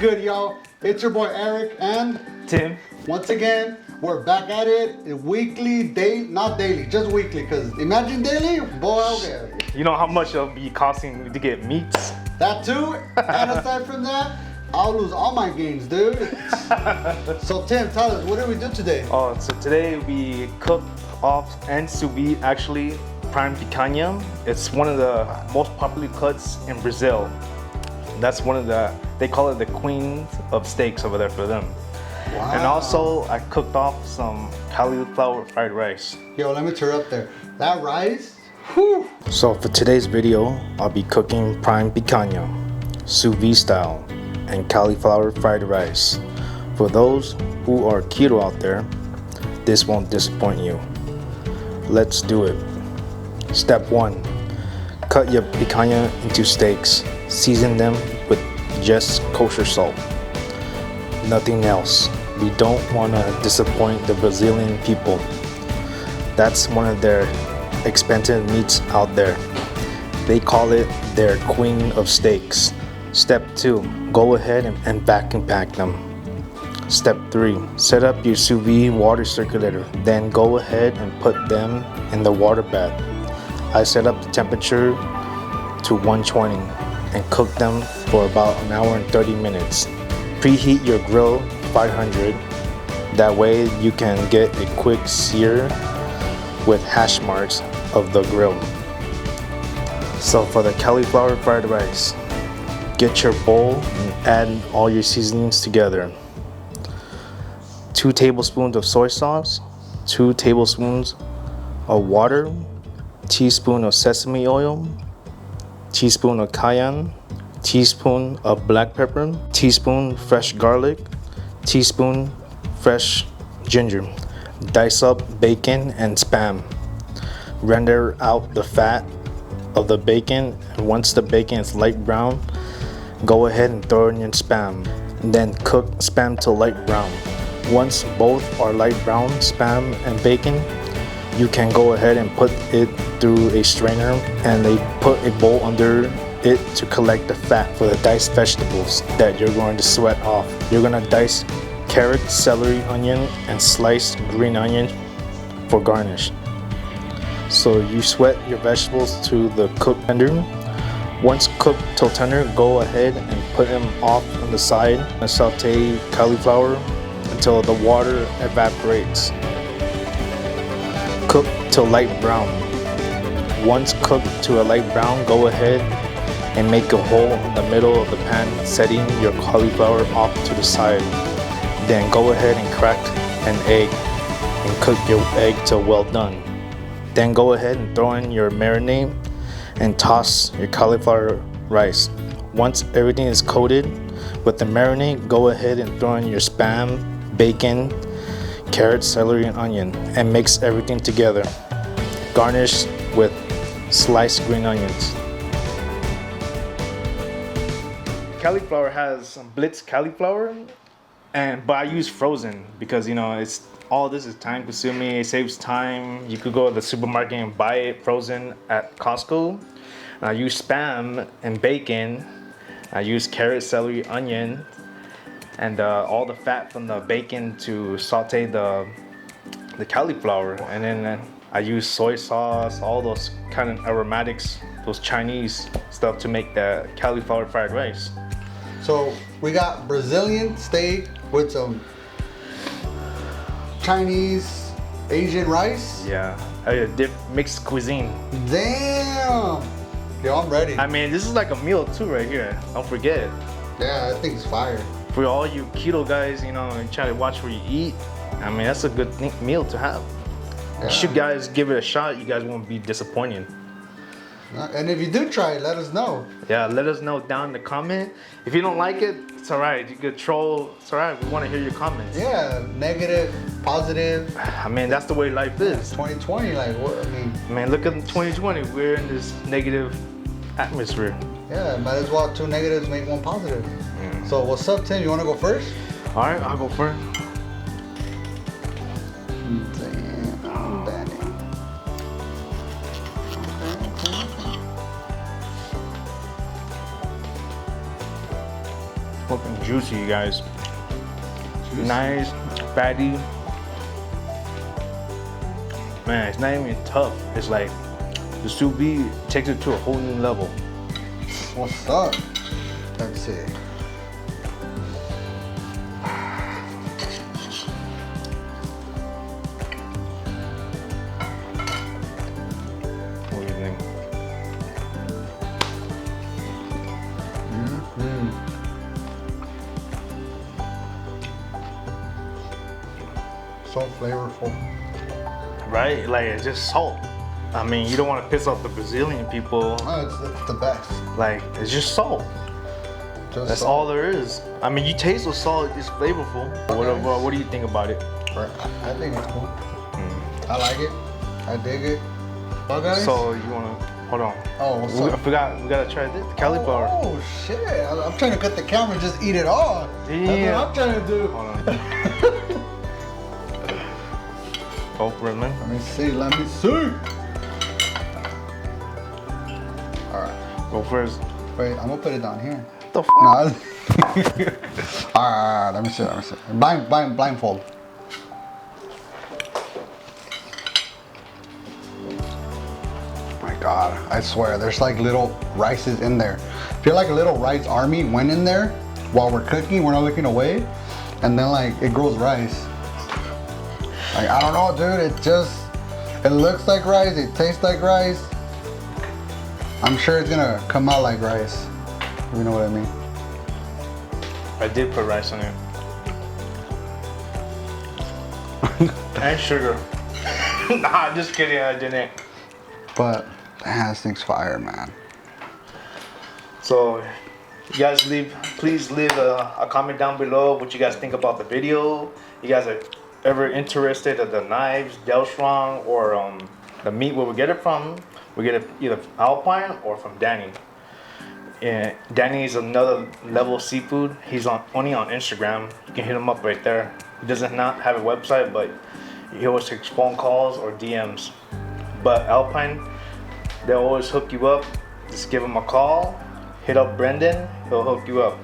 good, y'all? It's your boy Eric and Tim. Once again, we're back at it. Weekly, not daily, just weekly. Because imagine daily, boy, okay. You know how much it'll be costing to get meats? That too. And aside from that, I'll lose all my games, dude. So Tim, tell us, what did we do today? Oh, so today we cooked off and sous vide actually prime picanha. It's one of the most popular cuts in Brazil. That's one of they call it the queen of steaks over there for them. Wow. And also I cooked off some cauliflower fried rice. Yo, let me turn up there. That rice, whew. So for today's video, I'll be cooking prime picanha, sous vide style, and cauliflower fried rice. For those who are keto out there, this won't disappoint you. Let's do it. Step 1. Cut your picanha into steaks. Season them with just kosher salt. Nothing else. We don't want to disappoint the Brazilian people. That's one of their expensive meats out there. They call it their queen of steaks. Step 2. Go ahead and vacuum pack them. Step 3. Set up your sous vide water circulator. Then go ahead and put them in the water bath. I set up the temperature to 120 and cook them for about an hour and 30 minutes. Preheat your grill 500. That way you can get a quick sear with hash marks of the grill. So for the cauliflower fried rice, get your bowl and add all your seasonings together. 2 tablespoons of soy sauce, 2 tablespoons of water, teaspoon of sesame oil, teaspoon of cayenne, teaspoon of black pepper, teaspoon fresh garlic, teaspoon fresh ginger. Dice up bacon and Spam. Render out the fat of the bacon, and once the bacon is light brown, go ahead and throw in your Spam. Then cook Spam till light brown. Once both are light brown, Spam and bacon, you can go ahead and put it through a strainer, and they put a bowl under it to collect the fat for the diced vegetables that you're going to sweat off. You're going to dice carrot, celery, onion, and sliced green onion for garnish. So you sweat your vegetables to the cooked tender. Once cooked till tender, go ahead and put them off on the side and saute cauliflower until the water evaporates. Cook till light brown. Once cooked to a light brown, go ahead and make a hole in the middle of the pan, setting your cauliflower off to the side. Then go ahead and crack an egg and cook your egg till well done. Then go ahead and throw in your marinade and toss your cauliflower rice. Once everything is coated with the marinade, go ahead and throw in your Spam, bacon, carrot, celery, and onion, and mix everything together. Garnish with sliced green onions. Cauliflower has some blitz cauliflower, but I use frozen because it's all this is time consuming. It saves time. You could go to the supermarket and buy it frozen at Costco. I use Spam and bacon. I use carrot, celery, onion, and all the fat from the bacon to saute the cauliflower, and then I use soy sauce, all those kind of aromatics, those Chinese stuff to make the cauliflower fried rice. So we got Brazilian steak with some Chinese, Asian rice. Yeah, mixed cuisine. Damn. Yo, I'm ready. I mean, this is like a meal too right here. Don't forget it. Yeah, I think it's fire. For all you keto guys, try to watch where you eat. I mean, that's a good meal to have. Yeah. You should guys give it a shot. You guys won't be disappointed. And if you do try it, let us know. Yeah, let us know down in the comment. If you don't like it, it's alright. You could troll. It's alright. We want to hear your comments. Yeah, negative, positive. I mean, that's the way life is. 2020, like what? I mean, man, look at 2020. We're in this negative atmosphere. Yeah, might as well 2 negatives make 1 positive. Yeah. So what's up, Tim? You want to go first? All right, I'll go first. Damn, Danny. Fucking juicy, you guys. Juicy. Nice, fatty. Man, it's not even tough. It's like the sous vide takes it to a whole new level. What's up? Let's see. What do you think? So flavorful. Right? Like it's just salt. I mean, you don't want to piss off the Brazilian people. Oh, it's the best. Like it's just salt. Just That's salt. all there is. I mean, you taste the salt, it's flavorful. What do you think about it? I think it's cool. I like it. I dig it. Well, guys. So you wanna hold on? Oh, what's I up? forgot. We gotta try this cauliflower. Oh shit! I'm trying to cut the camera and just eat it all. Yeah. That's what I'm trying to do. Hold on. Go for it, man. Let me see. Let me see. All right. Go first. Wait, I'm gonna put it down here. The f? No. All right. Let me see. Blindfold. My God, I swear, there's like little rices in there. I feel like a little rice army went in there while we're cooking. We're not looking away, and then like it grows rice. Like I don't know, dude. It looks like rice. It tastes like rice. I'm sure it's gonna come out like rice. If you know what I mean. I did put rice on it. And sugar. Nah, just kidding. I didn't. But man, this thing's fire, man. So, you guys please leave a comment down below what you guys think about the video. You guys are ever interested in the knives, Del Strong, or the meat where we get it from. We get it either Alpine or from Danny. And Danny is another level seafood. He's only on Instagram. You can hit him up right there. He doesn't not have a website, but he always takes phone calls or DMs. But Alpine, they'll always hook you up. Just give him a call. Hit up Brendan. He'll hook you up.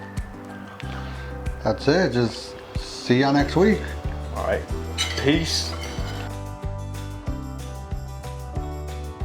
That's it. Just see y'all next week. All right. Peace.